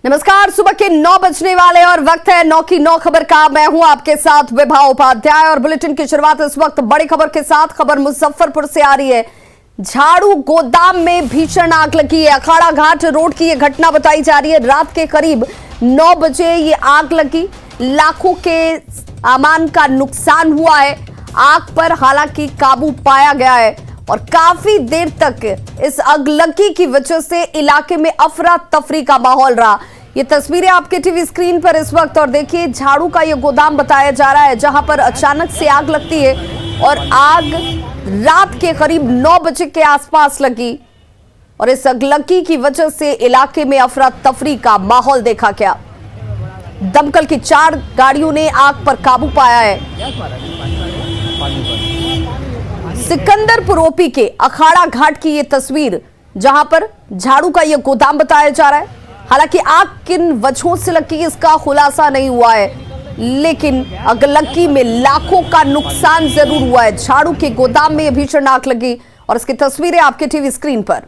नमस्कार, सुबह के 9 बजने वाले और वक्त है 9 की 9 खबर का। मैं हूं आपके साथ विभा उपाध्याय और बुलेटिन की शुरुआत इस वक्त बड़ी खबर के साथ। खबर मुजफ्फरपुर से आ रही है। झाड़ू गोदाम में भीषण आग लगी है। अखाड़ा घाट रोड की यह घटना बताई जा रही है। रात के करीब 9 बजे ये आग लगी। लाखों के सामान का नुकसान हुआ है। आग पर हालांकि काबू पाया गया है और काफी देर तक इस अगलगी की वजह से इलाके में अफरा तफरी का माहौल रहा। ये तस्वीरें आपके टीवी स्क्रीन पर इस वक्त। और देखिए, झाड़ू का ये गोदाम बताया जा रहा है जहां पर अचानक से आग लगती है और आग रात के करीब 9 बजे के आसपास लगी और इस अगलगी की वजह से इलाके में अफरा तफरी का माहौल देखा गया। दमकल की 4 गाड़ियों ने आग पर काबू पाया है। सिकंदरपुर ओपी के अखाड़ा घाट की ये तस्वीर जहां पर झाड़ू का ये गोदाम बताया जा रहा है। हालांकि आग किन वजहों से लगी इसका खुलासा नहीं हुआ है, लेकिन अगलगी में लाखों का नुकसान जरूर हुआ है। झाड़ू के गोदाम में भीषण आग लगी और इसकी तस्वीरें आपके टीवी स्क्रीन पर।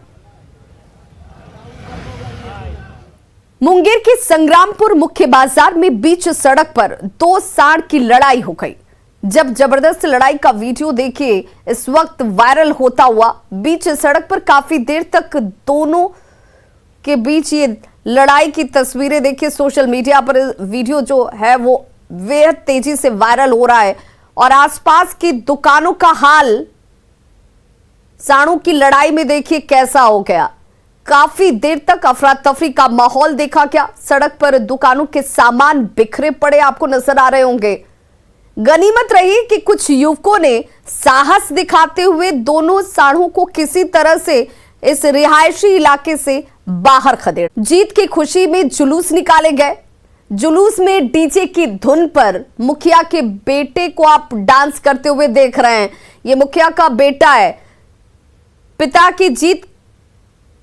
मुंगेर के संग्रामपुर मुख्य बाजार में बीच सड़क पर 2 सांड की लड़ाई हो गई। जब जबरदस्त लड़ाई का वीडियो देखिए इस वक्त वायरल होता हुआ। बीच सड़क पर काफी देर तक दोनों के बीच ये लड़ाई की तस्वीरें देखिए सोशल मीडिया पर। वीडियो जो है वो बेहद तेजी से वायरल हो रहा है और आसपास की दुकानों का हाल सांडों की लड़ाई में देखिए कैसा हो गया। काफी देर तक अफरा तफरी का माहौल देखा गया। सड़क पर दुकानों के सामान बिखरे पड़े आपको नजर आ रहे होंगे। गनीमत रही कि कुछ युवकों ने साहस दिखाते हुए दोनों सांडों को किसी तरह से इस रिहायशी इलाके से बाहर खदेड़। जीत की खुशी में जुलूस निकाले गए। जुलूस में डीजे की धुन पर मुखिया के बेटे को आप डांस करते हुए देख रहे हैं। ये मुखिया का बेटा है। पिता की जीत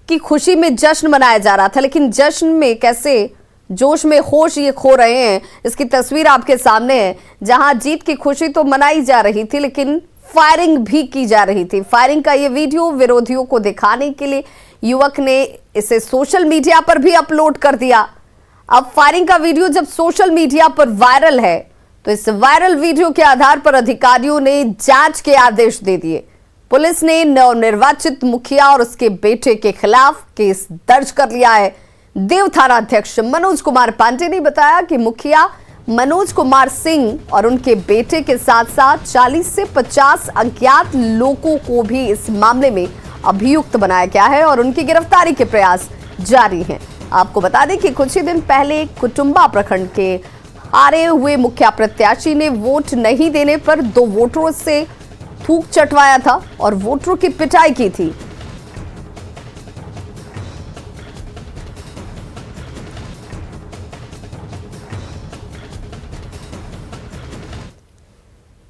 की खुशी में जश्न मनाया जा रहा था, लेकिन जश्न में कैसे जोश में होश ये खो रहे हैं, इसकी तस्वीर आपके सामने है। जहां जीत की खुशी तो मनाई जा रही थी, लेकिन फायरिंग भी की जा रही थी। फायरिंग का ये वीडियो विरोधियों को दिखाने के लिए युवक ने इसे सोशल मीडिया पर भी अपलोड कर दिया। अब फायरिंग का वीडियो जब सोशल मीडिया पर वायरल है तो इस वायरल वीडियो के आधार पर अधिकारियों ने जांच के आदेश दे दिए। पुलिस ने नवनिर्वाचित मुखिया और उसके बेटे के खिलाफ केस दर्ज कर लिया है। देव थाना अध्यक्ष मनोज कुमार पांडे ने बताया कि मुखिया मनोज कुमार सिंह और उनके बेटे के साथ साथ 40 से 50 अज्ञात लोगों को भी इस मामले में अभियुक्त बनाया गया है और उनकी गिरफ्तारी के प्रयास जारी हैं। आपको बता दें कि कुछ ही दिन पहले कुटुंबा प्रखंड के हारे हुए मुखिया प्रत्याशी ने वोट नहीं देने पर 2 वोटरों से थूक चटवाया था और वोटरों की पिटाई की थी।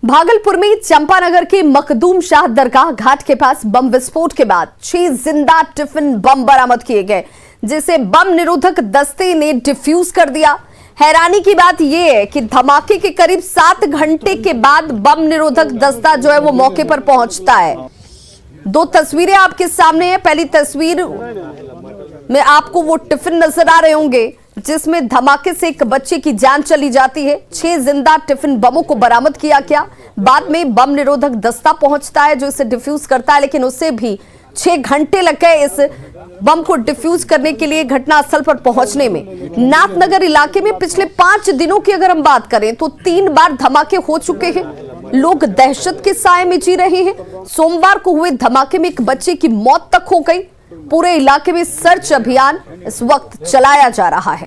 भागलपुर में चंपानगर के मखदूम शाह दरगाह घाट के पास बम विस्फोट के बाद 6 जिंदा टिफिन बम बरामद किए गए, जिसे बम निरोधक दस्ते ने डिफ्यूज कर दिया। हैरानी की बात यह है कि धमाके के करीब 7 घंटे के बाद बम निरोधक दस्ता जो है वो मौके पर पहुंचता है। 2 तस्वीरें आपके सामने है। पहली तस्वीर में आपको वो टिफिन नजर आ रहे होंगे जिसमें धमाके से एक बच्चे की जान चली जाती है। 6 जिंदा टिफिन बमों को बरामद किया गया। बाद में बम निरोधक दस्ता पहुंचता है जो इसे डिफ्यूज करता है, लेकिन उससे भी 6 घंटे लग गए इस बम को डिफ्यूज करने के लिए घटनास्थल पर पहुंचने में। नाथनगर इलाके में पिछले 5 दिनों की अगर हम बात करें तो 3 बार धमाके हो चुके हैं। लोग दहशत के साए में जी रहे हैं। सोमवार को हुए धमाके में एक बच्चे की मौत तक हो गई। पूरे इलाके में सर्च अभियान इस वक्त चलाया जा रहा है।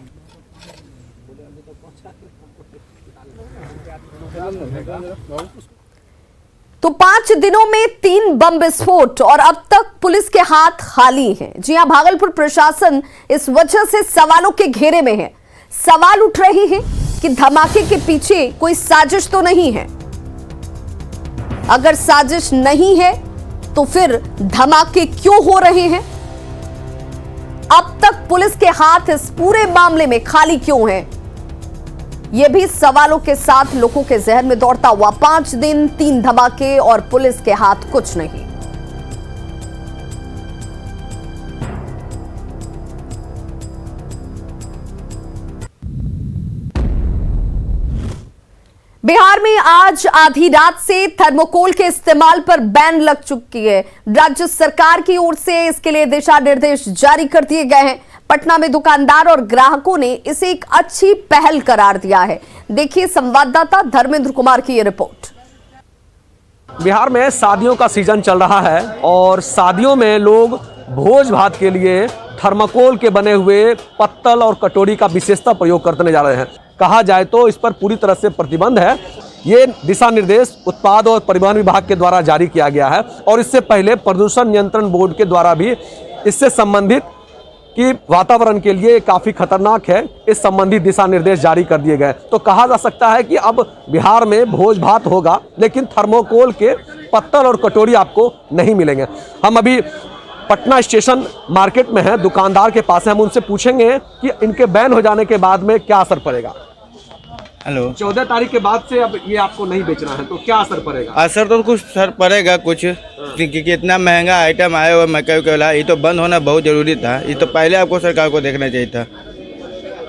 तो 5 दिनों में 3 बम विस्फोट और अब तक पुलिस के हाथ खाली हैं। जी हां, भागलपुर प्रशासन इस वजह से सवालों के घेरे में है। सवाल उठ रहे हैं कि धमाके के पीछे कोई साजिश तो नहीं है। अगर साजिश नहीं है तो फिर धमाके क्यों हो रहे हैं? अब तक पुलिस के हाथ इस पूरे मामले में खाली क्यों हैं? यह भी सवालों के साथ लोगों के जहन में दौड़ता हुआ। 5 दिन 3 धमाके और पुलिस के हाथ कुछ नहीं। बिहार में आज आधी रात से थर्मोकोल के इस्तेमाल पर बैन लग चुकी है। राज्य सरकार की ओर से इसके लिए दिशा निर्देश जारी कर दिए गए हैं। पटना में दुकानदार और ग्राहकों ने इसे एक अच्छी पहल करार दिया है। देखिए संवाददाता धर्मेंद्र कुमार की ये रिपोर्ट। बिहार में शादियों का सीजन चल रहा है और शादियों में लोग भोज भात के लिए थर्माकोल के बने हुए पत्तल और कटोरी का विशेषता प्रयोग करने जा रहे हैं। कहा जाए तो इस पर पूरी तरह से प्रतिबंध है। ये दिशा निर्देश उत्पाद और परिवहन विभाग के द्वारा जारी किया गया है और इससे पहले प्रदूषण नियंत्रण बोर्ड के द्वारा भी इससे संबंधित कि वातावरण के लिए काफ़ी खतरनाक है, इस संबंधी दिशा निर्देश जारी कर दिए गए। तो कहा जा सकता है कि अब बिहार में भोज भात होगा, लेकिन थर्मोकोल के पत्तल और कटोरी आपको नहीं मिलेंगे। हम अभी पटना स्टेशन मार्केट में हैं, दुकानदार के पास हैं, हम उनसे पूछेंगे कि इनके बैन हो जाने के बाद में क्या असर पड़ेगा। हेलो, 14 तारीख के बाद से अब ये आपको नहीं बेचना है, तो क्या असर पड़ेगा? असर तो कुछ सर पड़ेगा कुछ, क्योंकि इतना महंगा आइटम आया हुआ मकई वाला, ये तो बंद होना बहुत जरूरी था। ये तो पहले आपको सरकार को देखना चाहिए था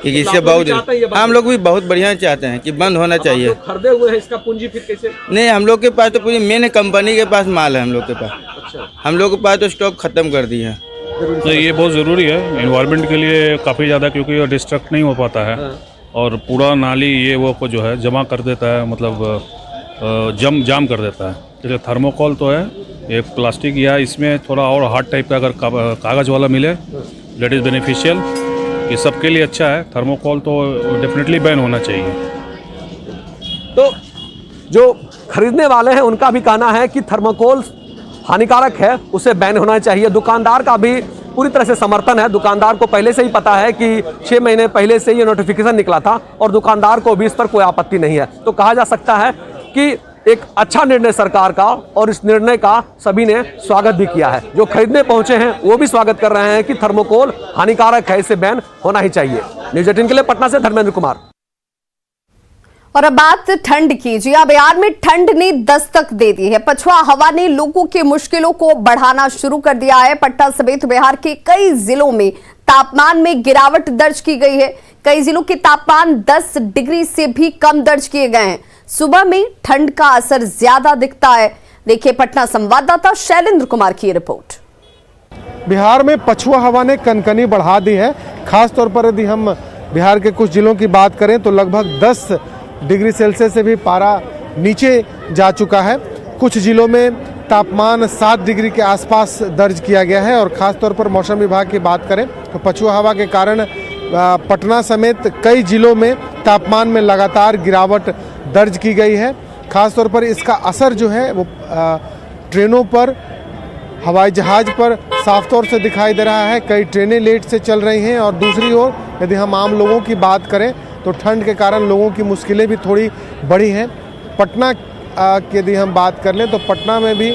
कि इससे बहुत, हम लोग भी बहुत बढ़िया चाहते हैं कि बंद होना चाहिए। खरीदे हुए हैं, इसका पूंजी फिर कैसे? नहीं, हम लोग के पास तो पूरी मेन कंपनी के पास माल है। हम लोग के पास, हम लोग के पास तो स्टॉक खत्म कर दिया है। तो ये बहुत ज़रूरी है इन्वायरमेंट के लिए काफ़ी ज़्यादा, क्योंकि ये डिस्ट्रक्ट नहीं हो पाता है और पूरा नाली ये वो को जो है जमा कर देता है, मतलब जाम कर देता है। जैसे थर्मोकोल तो है एक प्लास्टिक, या इसमें थोड़ा और हार्ड टाइप का अगर कागज़ वाला मिले दैट इज़ बेनिफिशियल, ये सबके लिए अच्छा है। थर्मोकोल तो डेफिनेटली बैन होना चाहिए। तो जो खरीदने वाले हैं उनका भी कहना है कि थर्मोकोल हानिकारक है, उसे बैन होना चाहिए। दुकानदार का भी पूरी तरह से समर्थन है। दुकानदार को पहले से ही पता है कि 6 महीने पहले से ये नोटिफिकेशन निकला था और दुकानदार को भी इस पर कोई आपत्ति नहीं है। तो कहा जा सकता है कि एक अच्छा निर्णय सरकार का, और इस निर्णय का सभी ने स्वागत भी किया है। जो खरीदने पहुंचे हैं वो भी स्वागत कर रहे हैं कि थर्मोकोल हानिकारक है, इसे बैन होना ही चाहिए। न्यूज़ 18 के लिए पटना से धर्मेंद्र कुमार। और अब बात ठंड की। जी, बिहार में ठंड ने दस्तक दे दी है। पछुआ हवा ने लोगों की मुश्किलों को बढ़ाना शुरू कर दिया है। पटना समेत बिहार के कई जिलों में तापमान में गिरावट दर्ज की गई है। कई जिलों के तापमान 10 डिग्री से भी कम दर्ज किए गए हैं। सुबह में ठंड का असर ज्यादा दिखता है। देखिए पटना संवाददाता शैलेंद्र कुमार की रिपोर्ट। बिहार में पछुआ हवा ने कनकनी बढ़ा दी है। खासतौर पर यदि हम बिहार के कुछ जिलों की बात करें तो लगभग 10 डिग्री सेल्सियस से भी पारा नीचे जा चुका है। कुछ जिलों में तापमान 7 डिग्री के आसपास दर्ज किया गया है। और ख़ासतौर पर मौसम विभाग की बात करें तो पछुआ हवा के कारण पटना समेत कई जिलों में तापमान में लगातार गिरावट दर्ज की गई है। ख़ासतौर पर इसका असर जो है वो ट्रेनों पर, हवाई जहाज़ पर साफ तौर से दिखाई दे रहा है। कई ट्रेनें लेट से चल रही हैं। और दूसरी ओर यदि हम आम लोगों की बात करें तो ठंड के कारण लोगों की मुश्किलें भी थोड़ी बढ़ी हैं। पटना की यदि हम बात कर लें तो पटना में भी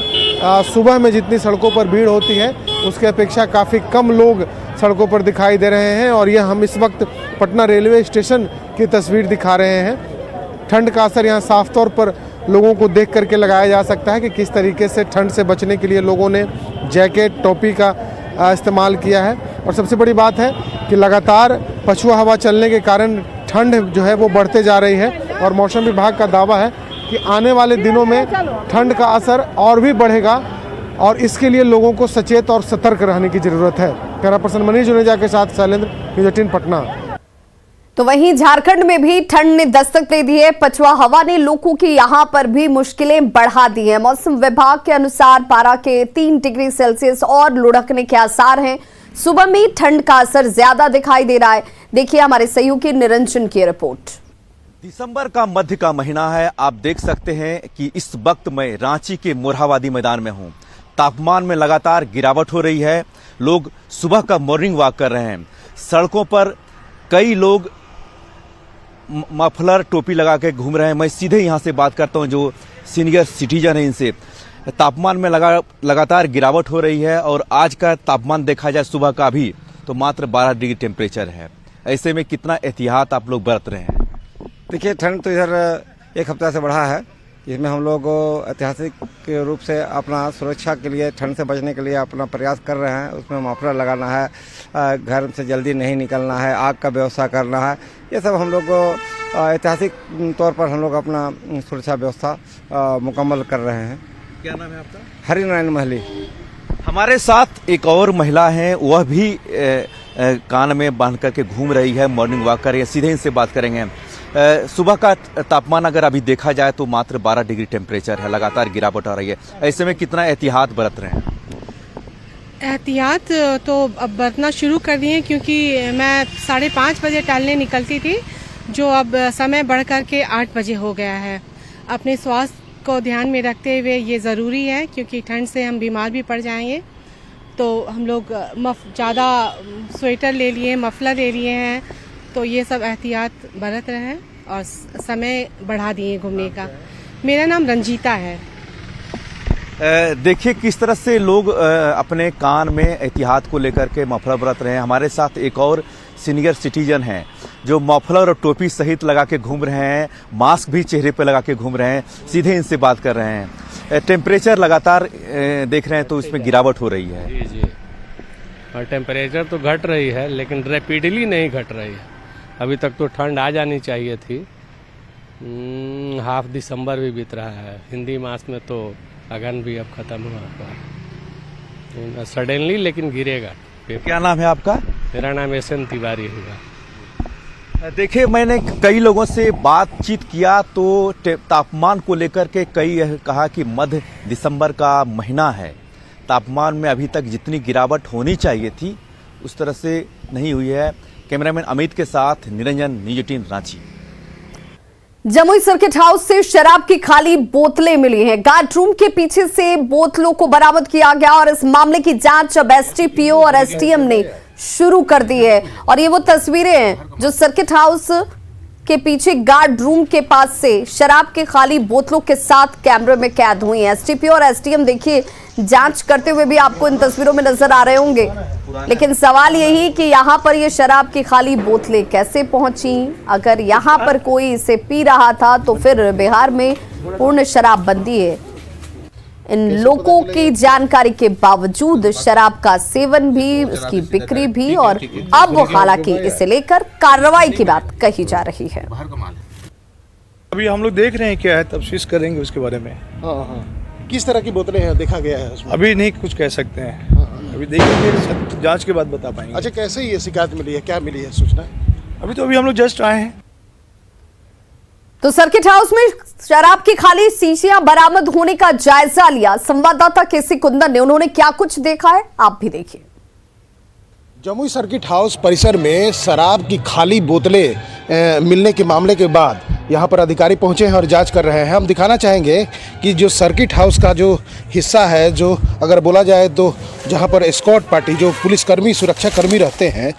सुबह में जितनी सड़कों पर भीड़ होती है उसके अपेक्षा काफ़ी कम लोग सड़कों पर दिखाई दे रहे हैं। और यह हम इस वक्त पटना रेलवे स्टेशन की तस्वीर दिखा रहे हैं। ठंड का असर यहाँ साफ तौर पर लोगों को देख करके लगाया जा सकता है कि किस तरीके से ठंड से बचने के लिए लोगों ने जैकेट, टोपी का इस्तेमाल किया है। और सबसे बड़ी बात है कि लगातार पछुआ हवा चलने के कारण ठंड जो है वो बढ़ते जा रही है। और मौसम विभाग का दावा है कि आने वाले दिनों में ठंड का असर और भी बढ़ेगा और इसके लिए लोगों को सचेत और सतर्क रहने की जरूरत है। कैमरा पर्सन मनीष जुनेजा के साथ शैलेंद्र, न्यूज़ 18 पटना। तो वहीं झारखंड में भी ठंड ने दस्तक दे दी है। पछुआ हवा ने लोगों की यहां पर भी मुश्किलें बढ़ा दी हैं। मौसम विभाग के अनुसार पारा के 3 डिग्री सेल्सियस और लुढ़कने के आसार हैं। सुबह में ठंड का असर ज्यादा दिखाई दे रहा है। देखिए हमारे सहयोगी निरंजन की रिपोर्ट। दिसंबर का मध्य का महीना है। आप देख सकते हैं कि इस वक्त मैं रांची के मोरहाबादी मैदान में हूं। तापमान में लगातार गिरावट हो रही है। लोग सुबह का मॉर्निंग वॉक कर रहे हैं। सड़कों पर कई लोग मफलर, टोपी लगा के घूम रहे हैं। मैं सीधे यहां से बात करता हूं जो सीनियर सिटीजन है इनसे। तापमान में लगातार गिरावट हो रही है और आज का तापमान देखा जाए सुबह का भी तो मात्र 12 डिग्री टेम्परेचर है। ऐसे में कितना एहतियात आप लोग बरत रहे हैं? देखिए, ठंड तो इधर एक हफ्ता से बढ़ा है इसमें हम लोग ऐतिहासिक के रूप से अपना सुरक्षा के लिए, ठंड से बचने के लिए अपना प्रयास कर रहे हैं। उसमें मफलर लगाना है, घर से जल्दी नहीं निकलना है, आग का व्यवस्था करना है। ये सब हम लोग ऐतिहासिक तौर पर हम लोग अपना सुरक्षा व्यवस्था मुकम्मल कर रहे हैं। क्या नाम है आपका? हरिनारायण महली। हमारे साथ एक और महिला हैं, वह भी कान में बांध करके घूम रही है, मॉर्निंग वॉक कर रही है। सीधे इनसे बात करेंगे। सुबह का तापमान अगर अभी देखा जाए तो मात्र 12 डिग्री टेम्परेचर है, लगातार गिरावट आ रही है। ऐसे में कितना एहतियात बरत रहे हैं? एहतियात तो अब बरतना शुरू कर दिए, क्योंकि मैं 5:30 बजे टहलने निकलती थी, जो अब समय बढ़ कर के 8 बजे हो गया है। अपने स्वास्थ्य को ध्यान में रखते हुए ये ज़रूरी है, क्योंकि ठंड से हम बीमार भी पड़ जाएंगे। तो हम लोग ज़्यादा स्वेटर ले लिए, मफलर ले लिए हैं, तो ये सब एहतियात बरत रहे हैं और समय बढ़ा दिए घूमने का। मेरा नाम रंजीता है। देखिए किस तरह से लोग अपने कान में एहतियात को लेकर के मफलर बरत रहे हैं। हमारे साथ एक और सीनियर सिटीजन हैं जो मफलर और टोपी सहित लगा के घूम रहे हैं, मास्क भी चेहरे पे लगा के घूम रहे हैं। सीधे इनसे बात कर रहे हैं। टेम्परेचर लगातार देख रहे हैं तो इसमें गिरावट हो रही है। जी जी, और टेम्परेचर तो घट रही है, लेकिन रैपिडली नहीं घट रही है। अभी तक तो ठंड आ जानी चाहिए थी। हाफ दिसंबर भी बीत रहा है, हिंदी मास में तो अगन भी अब खत्म हुआ सडनली, लेकिन गिरेगा। क्या नाम है आपका? मेरा नाम एसएन तिवारी होगा। देखिए मैंने कई लोगों से बातचीत किया तो तापमान को लेकर के कई कहा कि मध्य दिसंबर का महीना है, तापमान में अभी तक जितनी गिरावट होनी चाहिए थी उस तरह से नहीं हुई है। कैमरामैन अमित के साथ Niranjan, news 18 Ranchi. Jamui circuit house से शराब की खाली बोतलें मिली हैं। गार्ड रूम के पीछे से बोतलों को बरामद किया गया और इस मामले की जांच अब एसटीपीओ और एसडीएम ने शुरू कर दी है। और ये वो तस्वीरें हैं जो सर्किट हाउस के पीछे गार्ड रूम के पास से शराब के खाली बोतलों के साथ कैमरे में कैद हुई हैं। एसटीपीओ और एसडीएम देखिए जांच करते हुए भी आपको इन तस्वीरों में नजर आ रहे होंगे, लेकिन सवाल यही कि यहाँ पर ये शराब की खाली बोतलें कैसे पहुंची। अगर यहाँ पर कोई इसे पी रहा था तो फिर बिहार में पूर्ण शराबबंदी है। इन लोगों की जानकारी के बावजूद शराब का सेवन भी, उसकी बिक्री भी, और अब हालांकि इसे लेकर कार्रवाई की बात कही जा रही है। अभी हम लोग देख रहे हैं क्या है, तफ्तीश करेंगे उसके बारे में। किस तरह की बोतलें हैं देखा गया है उसमें? अभी नहीं कुछ कह सकते हैं, अभी देखेंगे, जांच के बाद बता पाएंगे। अच्छा, कैसे ये शिकायत मिली है, क्या मिली है सूचना? अभी हम लोग जस्ट आए हैं। तो सर्किट हाउस में शराब की खाली शीशियां बरामद होने का जायजा लिया संवाददाता केसी कुंदन ने। उन्होंने क्या कुछ देखा है आप भी देखिए। जमुई सर्किट हाउस परिसर में शराब की खाली बोतलें मिलने के मामले के बाद यहाँ पर अधिकारी पहुँचे हैं और जांच कर रहे हैं। हम दिखाना चाहेंगे कि जो सर्किट हाउस का जो हिस्सा है, जो अगर बोला जाए तो जहाँ पर एस्कॉर्ट पार्टी, जो पुलिसकर्मी, सुरक्षा कर्मी रहते हैं,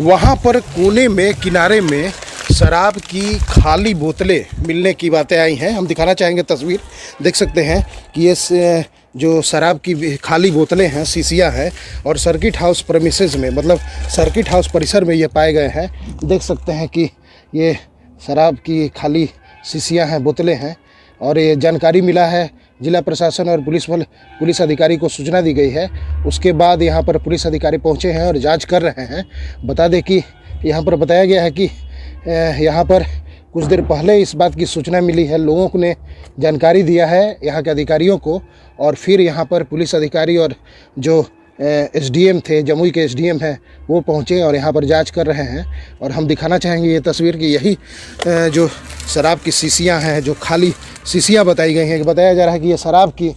वहाँ पर कोने में, किनारे में शराब की खाली बोतलें मिलने की बातें आई हैं। हम दिखाना चाहेंगे, तस्वीर देख सकते हैं कि ये जो शराब की खाली बोतलें हैं, शीशियाँ हैं, और सर्किट हाउस प्रेमिसेस में, मतलब सर्किट हाउस परिसर में ये पाए गए हैं। देख सकते हैं कि ये शराब की खाली शीशियाँ हैं, बोतलें हैं, और ये जानकारी मिला है जिला प्रशासन और पुलिस अधिकारी को सूचना दी गई है। उसके बाद यहाँ पर पुलिस अधिकारी पहुँचे हैं और जांच कर रहे हैं। बता दें कि यहाँ पर बताया गया है कि यहाँ पर कुछ देर पहले इस बात की सूचना मिली है, लोगों ने जानकारी दिया है यहाँ के अधिकारियों को, और फिर यहाँ पर पुलिस अधिकारी और जो एसडीएम थे, जमुई के एसडीएम हैं, वो पहुँचे और यहाँ पर जांच कर रहे हैं। और हम दिखाना चाहेंगे ये तस्वीर कि यही जो शराब की शीशियाँ हैं, जो खाली शीशियाँ बताई गई हैं, बताया जा रहा है कि ये शराब की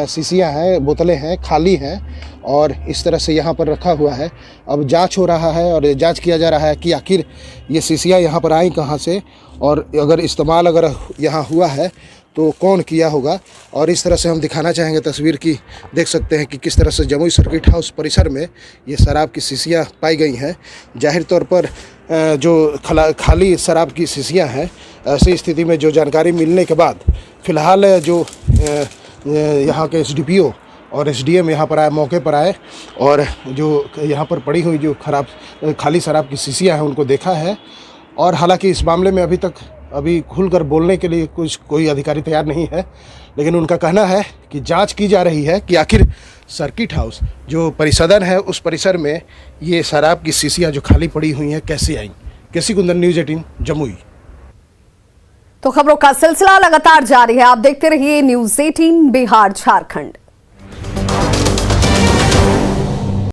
शीशियाँ हैं, बोतलें हैं, खाली हैं, और इस तरह से यहाँ पर रखा हुआ है। अब जांच हो रहा है और जांच किया जा रहा है कि आखिर ये शीशियाँ यहाँ पर आई कहाँ से, और अगर इस्तेमाल अगर यहाँ हुआ है तो कौन किया होगा। और इस तरह से हम दिखाना चाहेंगे तस्वीर की, देख सकते हैं कि किस तरह से जमुई सर्किट हाउस परिसर में ये शराब की शीशियाँ पाई गई हैं। जाहिर तौर पर जो खाली शराब की शीशियाँ हैं, ऐसी स्थिति में जो जानकारी मिलने के बाद फ़िलहाल जो यहाँ के एसडीपीओ और एसडीएम यहाँ पर आए, मौके पर आए, और जो यहाँ पर पड़ी हुई जो खाली शराब की शीशियाँ हैं उनको देखा है। और हालांकि इस मामले में अभी तक अभी खुलकर बोलने के लिए कोई अधिकारी तैयार नहीं है, लेकिन उनका कहना है कि जांच की जा रही है कि आखिर सर्किट हाउस जो परिसदन है उस परिसर में ये शराब की शीशियां जो खाली पड़ी हुई हैं कैसे आई। केसी कुंदन, न्यूज़ 18 जमुई। तो खबरों का सिलसिला लगातार जारी है, आप देखते रहिए न्यूज़ 18 बिहार झारखंड।